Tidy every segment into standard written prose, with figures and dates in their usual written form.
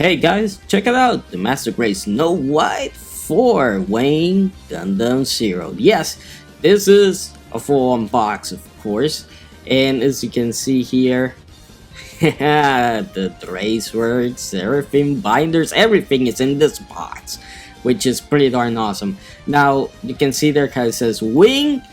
Hey guys, check it out! The Master Grade Snow White 4 weighing Gundam Zero. Yes, this is a full unbox, of course, and as you can see here, the trace words, Seraphim binders, everything is in this box, which is pretty darn awesome. Now you can see there it says Wing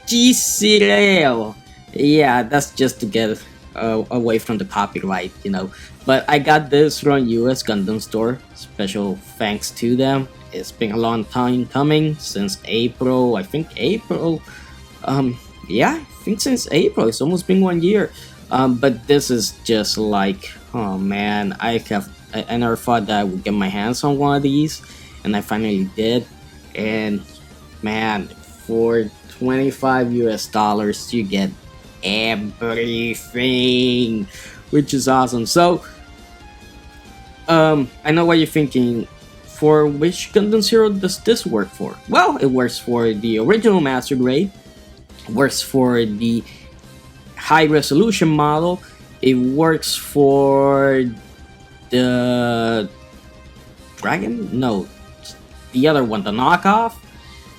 Gisireo. Yeah, that's just to get away from the copyright, you know. But I got this from US Gundam Store. Special thanks to them. It's been a long time coming, since April. I think April. Yeah, I think since April. It's almost been 1 year. But this is just like, oh man, I never thought that I would get my hands on one of these, and I finally did. And man, for $25 US, you get everything, which is awesome. So I know what you're thinking. For which Gundam Zero does this work for? Well, it works for the original Master Grade, works for the high resolution model, it works for the Dragon? No, the other one, the knockoff.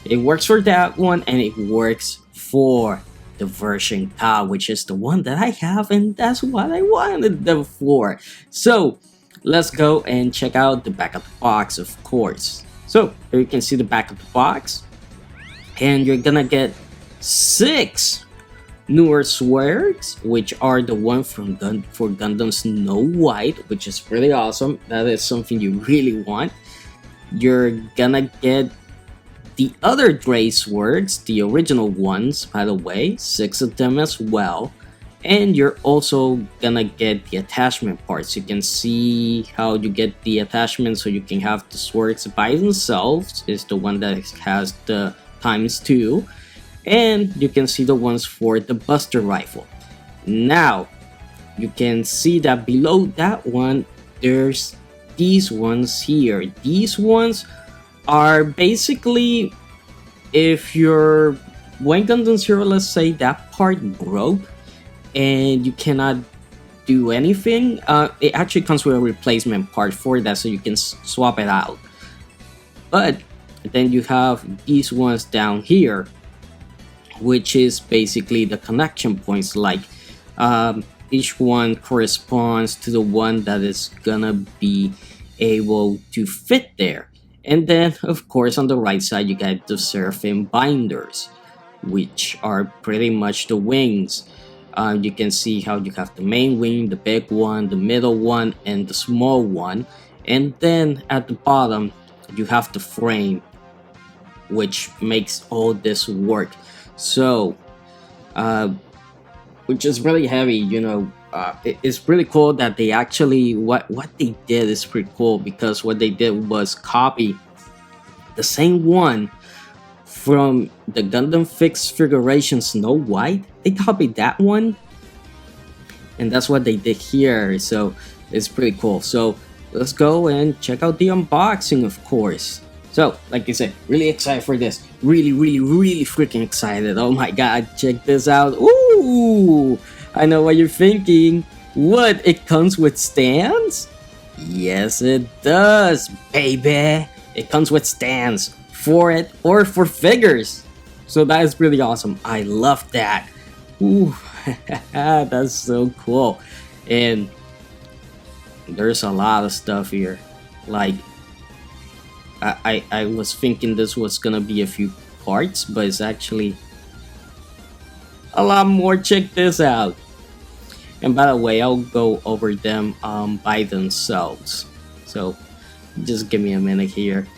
It works for that one, and it works for the version Ka, which is the one that I have, and that's what I wanted them for. So let's go and check out the back of the box, of course. So here you can see the back of the box, and you're gonna get 6 newer swords, which are the one from for Gundam Snow White, which is pretty awesome. That is something you really want. You're gonna get the other Dre swords, the original ones, by the way, 6 of them as well. And you're also gonna get the attachment parts. You can see how you get the attachment, so you can have the swords by themselves. Is the one that has the ×2. And you can see the ones for the Buster Rifle. Now, you can see that below that one, there's these ones here. These ones are basically, if your when Gundam Zero, let's say that part broke and you cannot do anything, it actually comes with a replacement part for that, so you can swap it out. But then you have these ones down here, which is basically the connection points. Like each one corresponds to the one that is gonna be able to fit there. And then of course on the right side you got the Seraphim binders, which are pretty much the wings. You can see how you have the main wing, the big one, the middle one, and the small one. And then at the bottom you have the frame, which makes all this work. So which is really heavy, you know. It's really cool that they actually, what they did is pretty cool, because what they did was copy the same one from the Gundam Fixed Figuration Snow White. They copied that one, and that's what they did here. So it's pretty cool. So let's go and check out the unboxing, of course. So, like I said, really excited for this. Really freaking excited. Oh my god, check this out. Ooh! I know what you're thinking. What? It comes with stands? Yes, it does, baby. It comes with stands for it or for figures. So that is really awesome. I love that. Ooh, that's so cool. And there's a lot of stuff here. Like, I was thinking this was gonna be a few parts, but it's actually a lot more. Check this out. And by the way, I'll go over them by themselves. So just give me a minute here.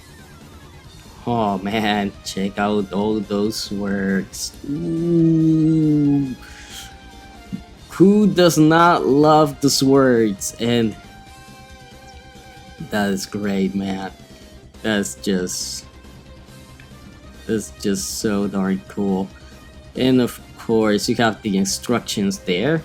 Oh man, check out all those works. Ooh. Who does not love the swords? And that is great, man. That's just so darn cool. And of course you have the instructions there.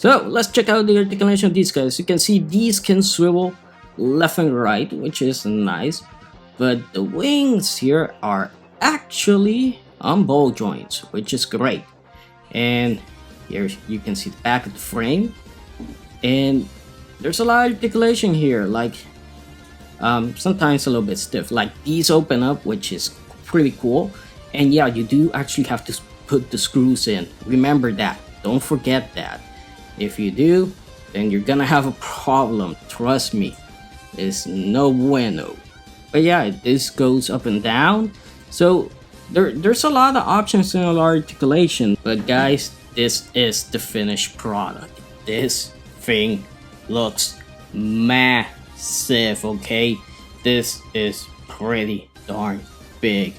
So let's check out the articulation of these guys. You can see these can swivel left and right, which is nice, but the wings here are actually on ball joints, which is great. And here you can see the back of the frame, and there's a lot of articulation here, like sometimes a little bit stiff, like these open up, which is pretty cool. And yeah, you do actually have to put the screws in. Remember that, don't forget that. If you do, then you're gonna have a problem, trust me. It's no bueno. But yeah, this goes up and down, so there's a lot of options in articulation. But guys, this is the finished product. This thing looks massive, okay? This is pretty darn big.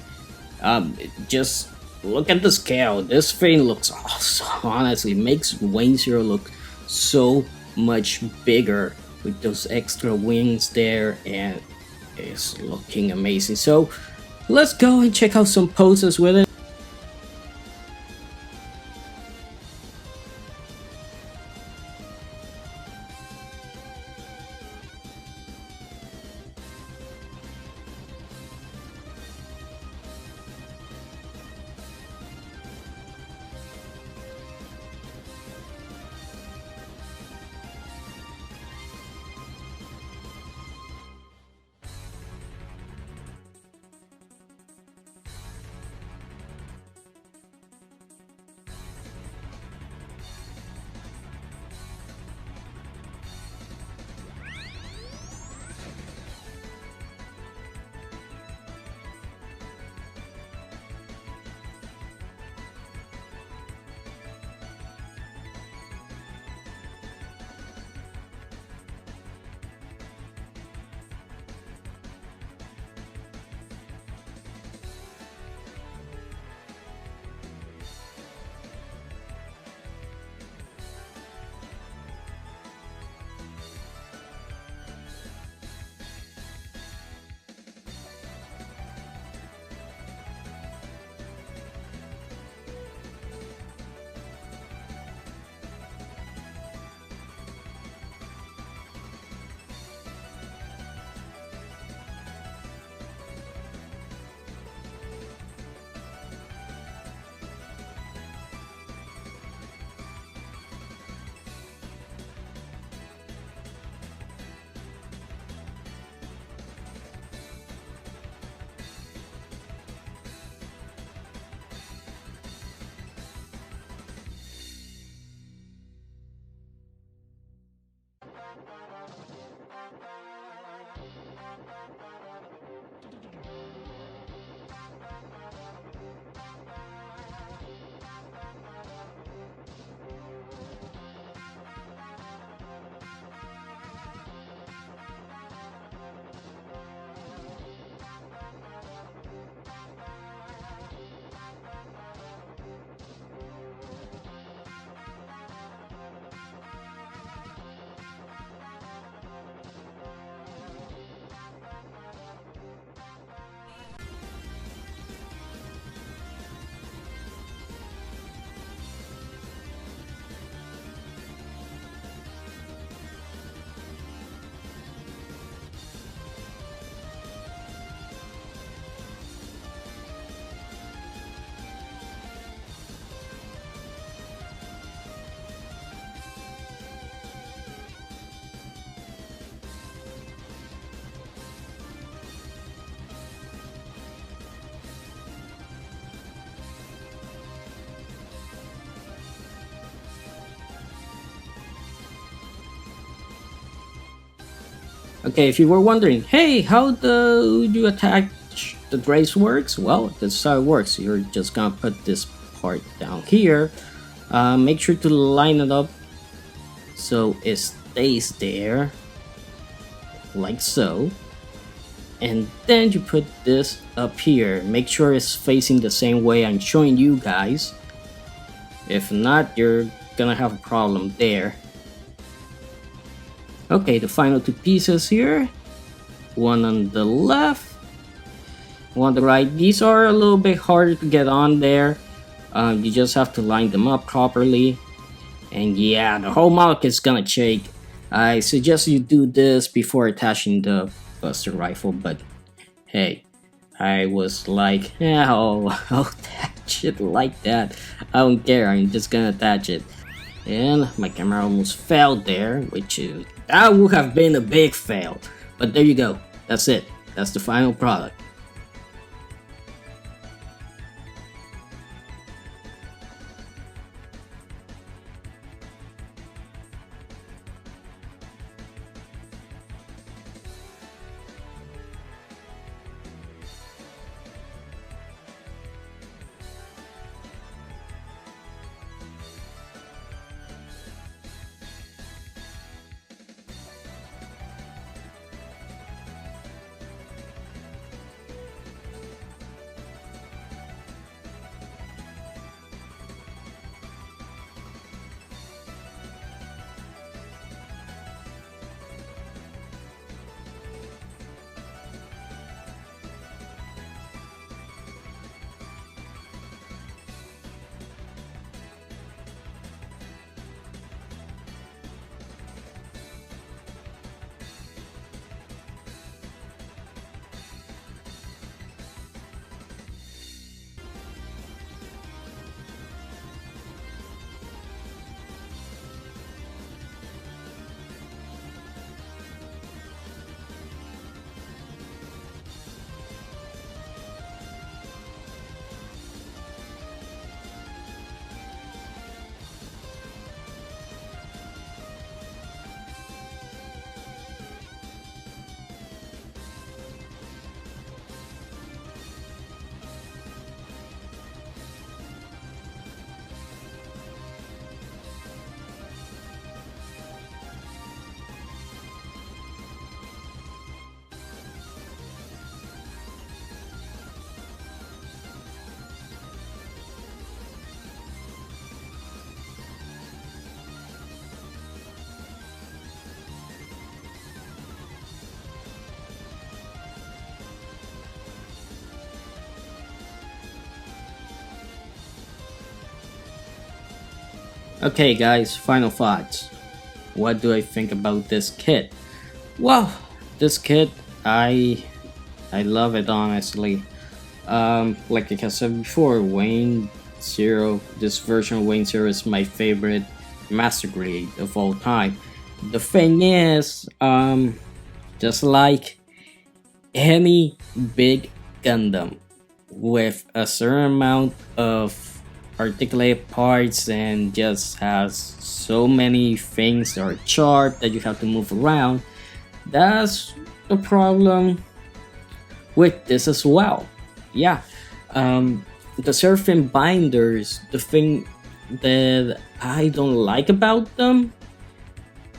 Just look at the scale. This thing looks awesome. Honestly, makes Wayne Zero look so much bigger with those extra wings there, and it's looking amazing. So let's go and check out some poses with it. Okay, if you were wondering, hey, how do you attach the brace works? Well, that's how it works. You're just gonna put this part down here. Make sure to line it up so it stays there, like so. And then you put this up here. Make sure it's facing the same way I'm showing you guys. If not, you're gonna have a problem there. Okay, the final two pieces here. One on the left, one on the right. These are a little bit harder to get on there. You just have to line them up properly. And yeah, the whole mouth is gonna shake. I suggest you do this before attaching the buster rifle, but hey, I was like, yeah, I'll attach it like that. I don't care, I'm just gonna attach it. And my camera almost fell there, which is, that would have been a big fail. But there you go, that's it. That's the final product. Okay guys, final thoughts. What do I think about this kit? Well, this kit, I love it honestly. Like I said before, Wayne Zero, this version of Wayne Zero is my favorite master grade of all time. The thing is, just like any big Gundam with a certain amount of articulated parts and just has so many things that are sharp that you have to move around, that's the problem with this as well. Yeah, the Seraphim binders, the thing that I don't like about them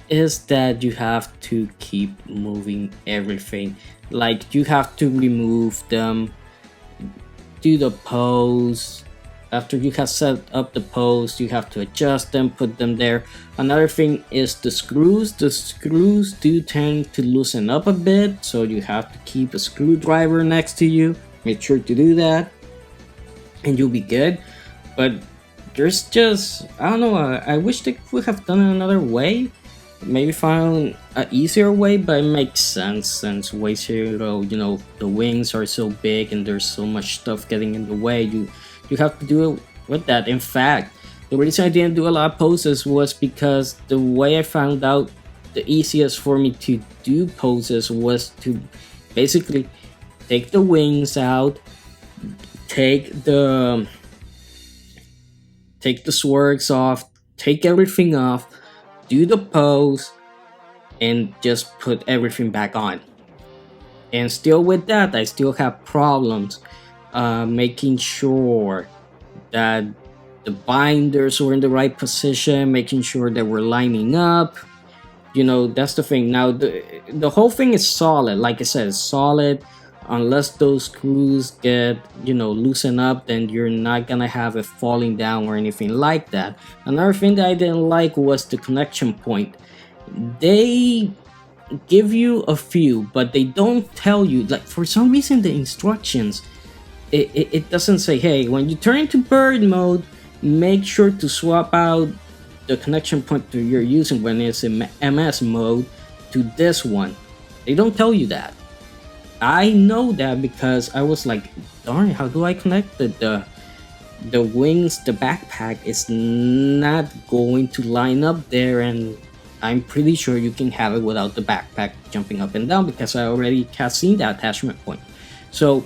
is that you have to keep moving everything. Like, you have to remove them, do the pose. After you have set up the pose, you have to adjust them, put them there. Another thing is the screws. The screws do tend to loosen up a bit, so you have to keep a screwdriver next to you. Make sure to do that, and you'll be good. But there's just, I don't know, I wish they would have done it another way. Maybe found an easier way, but it makes sense since Way Zero, you know, the wings are so big and there's so much stuff getting in the way. You have to do it with that. In fact, the reason I didn't do a lot of poses was because the way I found out the easiest for me to do poses was to basically take the wings out, take the swords off, take everything off, do the pose, and just put everything back on. And still with that, I still have problems making sure that the binders were in the right position, making sure that we're lining up. You know, that's the thing. Now, the whole thing is solid. Like I said, it's solid. Unless those screws get, you know, loosen up, then you're not gonna have it falling down or anything like that. Another thing that I didn't like was the connection point. They give you a few, but they don't tell you, like, for some reason the instructions, it doesn't say, hey, when you turn into bird mode, make sure to swap out the connection point that you're using when it's in MS mode to this one. They don't tell you that. I know that because I was like, darn, how do I connect the wings? The backpack is not going to line up there, and I'm pretty sure you can have it without the backpack jumping up and down because I already have seen that attachment point. So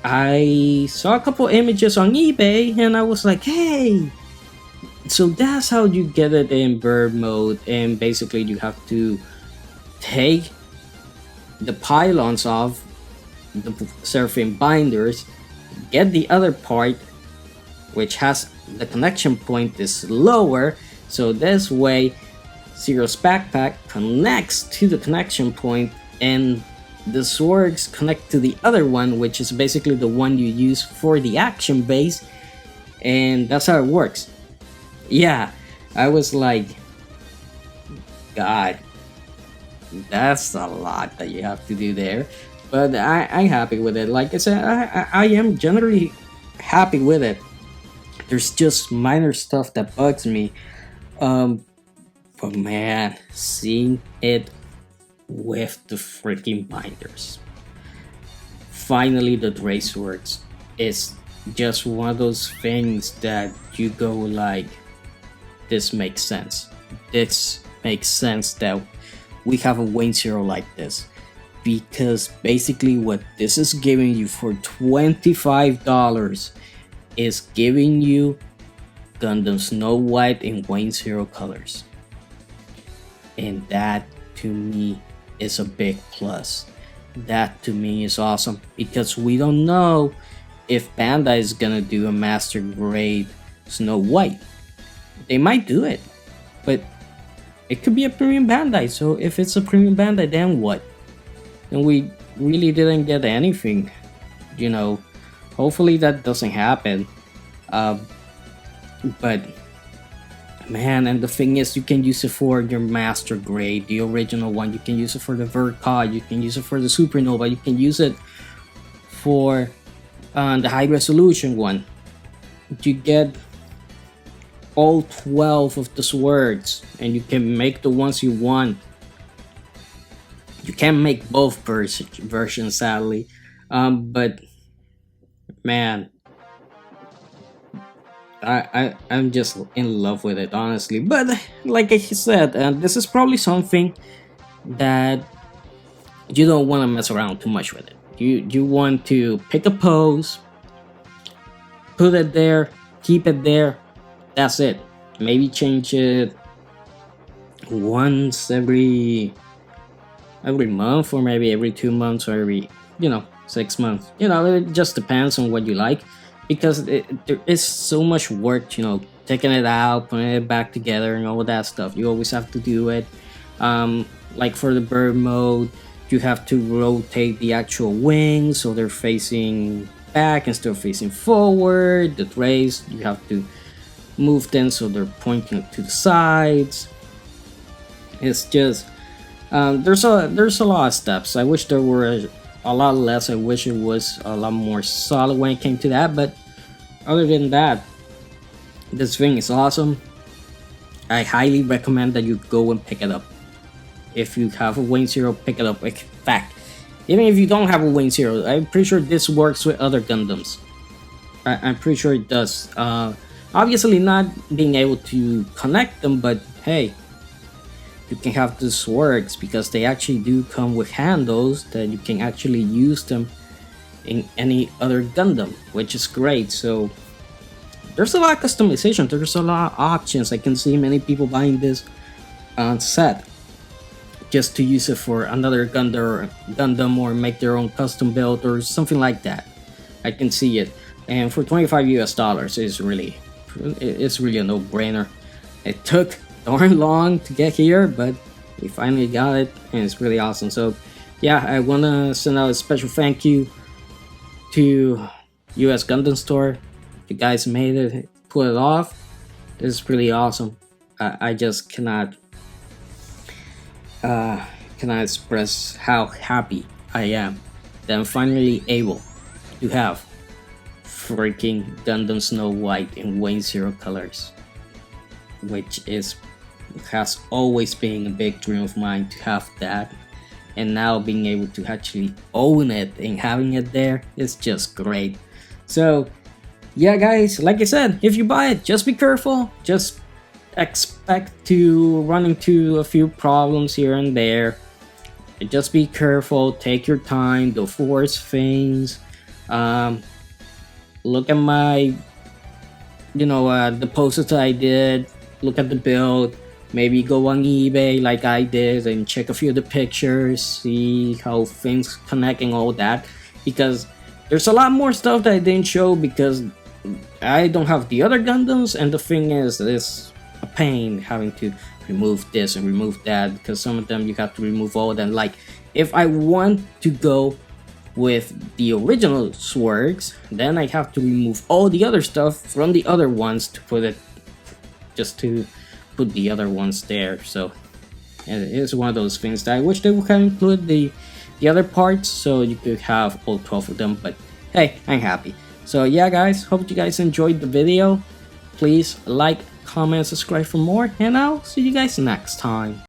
I saw a couple images on eBay and I was like, hey, so that's how you get it in bird mode. And basically you have to take the pylons off the Seraphim binders, get the other part which has the connection point is lower, so this way Zero's backpack connects to the connection point and the swords connect to the other one, which is basically the one you use for the action base, and that's how it works. Yeah, I was like, God, that's a lot that you have to do there, but I'm happy with it. Like I said, I am generally happy with it. There's just minor stuff that bugs me, but man, seeing it with the freaking binders, finally the trace works, is just one of those things that you go like, this makes sense. This makes sense that we have a Wayne Zero like this, because basically what this is giving you for $25 is giving you Gundam Snow White in Wayne Zero colors, and that to me is a big plus. That to me is awesome, because we don't know if Bandai is gonna do a master grade Snow White. They might do it, but it could be a premium Bandai. So if it's a premium Bandai, then what? Then we really didn't get anything, you know. Hopefully that doesn't happen. But man, and the thing is, you can use it for your master grade, the original one. You can use it for the Verka, you can use it for the Supernova, you can use it for the high resolution one. You get all 12 of the swords, and you can make the ones you want. You can't make both versions, sadly, but man, I'm just in love with it, honestly. But like I said, this is probably something that you don't want to mess around too much with it. You want to pick a pose, put it there, keep it there. That's it. Maybe change it once every month, or maybe every 2 months, or every 6 months. It just depends on what you like, because there is so much work, taking it out, putting it back together, and all of that stuff. You always have to do it. Like for the bird mode, you have to rotate the actual wings so they're facing back instead of facing forward. The trays, you have to move them so they're pointing to the sides. It's just there's a lot of steps. I wish there were a lot less. I wish it was a lot more solid when it came to that, but other than that, this thing is awesome. I highly recommend that you go and pick it up. If you have a Wayne Zero, pick it up. In fact, even if you don't have a Wayne Zero, I'm pretty sure this works with other Gundams. I'm pretty sure it does. Obviously not being able to connect them, but hey, you can have the swords, because they actually do come with handles that you can actually use them in any other Gundam, which is great. So there's a lot of customization, there's a lot of options. I can see many people buying this set just to use it for another Gundam, or make their own custom build or something like that. I can see it, and for $25 US, it's really a no-brainer. It took darn long to get here, but we finally got it, and it's really awesome. So yeah, I want to send out a special thank you to US Gundam Store. You guys made it, pull it off. This is really awesome. I just cannot express how happy I am that I'm finally able to have freaking Gundam Snow White in Wayne Zero colors. which has always been a big dream of mine to have that. And now being able to actually own it and having it there is just great. So yeah guys, like I said, if you buy it, just be careful. Just expect to run into a few problems here and there. Just be careful, take your time, don't force things. Look at my, the posts that I did, look at the build, maybe go on eBay like I did and check a few of the pictures, see how things connect and all that, because there's a lot more stuff that I didn't show because I don't have the other Gundams, and the thing is, it's a pain having to remove this and remove that, because some of them you have to remove all of them. Like, if I want to go with the original Swergs, then I have to remove all the other stuff from the other ones to put the other ones there. So it is one of those things that I wish they would have included the other parts so you could have all 12 of them, but hey, I'm happy. So yeah guys, hope you guys enjoyed the video. Please like, comment, subscribe for more, and I'll see you guys next time.